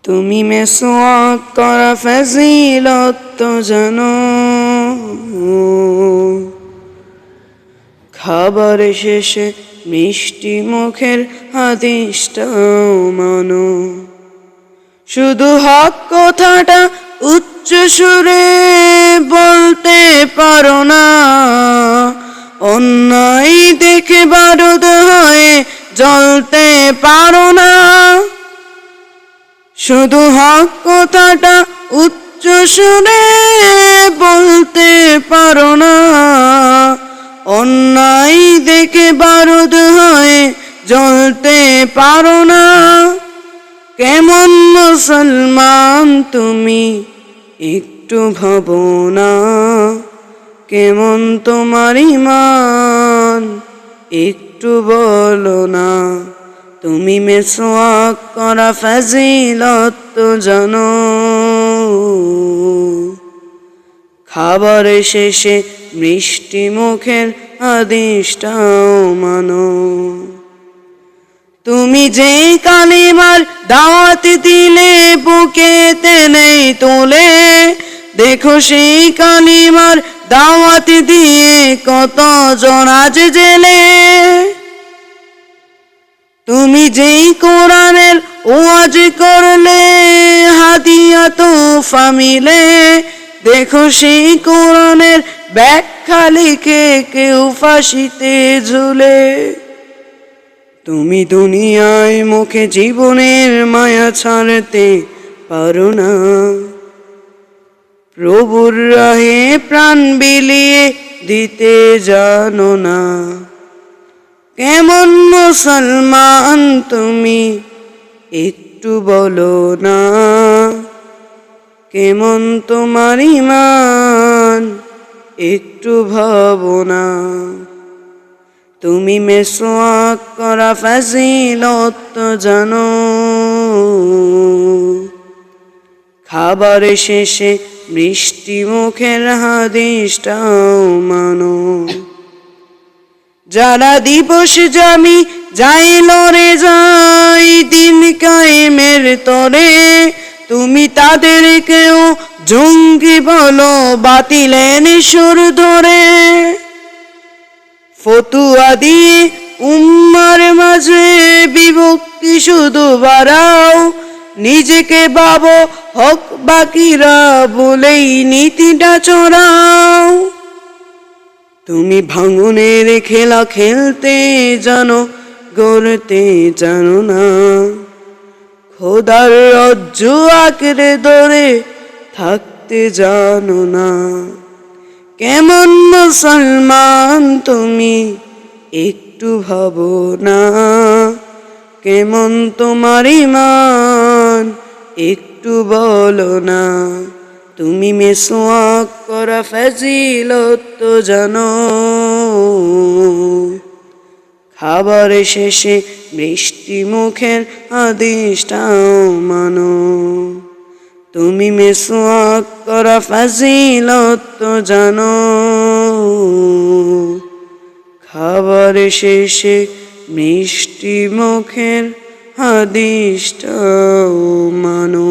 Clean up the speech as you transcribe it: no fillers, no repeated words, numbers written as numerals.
তুমি মেসওয়াক করা ফজিলত তো জানো, খাবার শেষে মিষ্টি মুখের হাদিসটাও মানো। শুধু হক কথাটা উচ্চ সুরে বলতে পারো না, অন্যায় দেখে বারুদ হয়ে জ্বলতে পারো না। শুধু হক কথাটা উচ্চ সুরে বলতে পারো না, অন্যায় দেখে বারুদ হয়ে জ্বলতে পারো না। কেমন মুসলমান তুমি একটু ভাবো না, কেমন তোমার ঈমান একটু বলো না। তুমি মেসওয়াক করা ফজিলত তো জানো, খাবার শেষে মিষ্টি মুখের হাদিসটাও মানো। তুমি যে কালিমার দাওয়াত দিলে বুকেতে নেই তোলে, দেখো সেই কালিমার দাওয়াত দিয়ে কত জন আজ জেলে। তুমি যেই কোরআনের ওয়াজ করলে হাদিয়া তোফা মিলে, দেখো সেই কোরআনের ব্যাখ্যা লিখে কেউ ফাঁসিতে ঝুলে। তুমি দুনিয়ায় মুখে জীবনের মায়া ছাড়তে পারো না, প্রভুর রাহে প্রাণ বিলিয়ে দিতে জানো না। কেমন মুসলমান তুমি একটু বলো না, কেমন তোমার ঈমান একটু ভাবো না। তুমি মেসওয়াক করা ফজিলত তো জানো, খাবার শেষে মিষ্টি মুখের হাদিসটাও মানো। যারা দিবস জামি যাই লড়ে যাই দিন কায়েমের তরে, তুমি তাদেরকেও জঙ্গি বলো বাতিলের সুর ধরে। ফতুয়া দিয়ে উম্মার মাঝে বিভক্তি শুধু বাড়াও, নিজেকে ভাবো হক বাকিরা বলেই নীতিটা চড়াও। তুমি ভাঙনের খেলা খেলতে জানো, গড়তে জানো না, খোদার রজ্জু আঁকড়ে ধরে থাকতে জানো না। কেমন মুসলমান তুমি একটু ভাবো না, কেমন তোমার ঈমান একটু বলো না। তুমি মেসওয়াক করা ফজিলত তো জানো, খাবার শেষে মিষ্টি মুখের হাদিসটাও মানো। তুমি মেসওয়াক করা ফজিলত তো জানো, খাবার শেষে মিষ্টি মুখের হাদিসটাও মানো।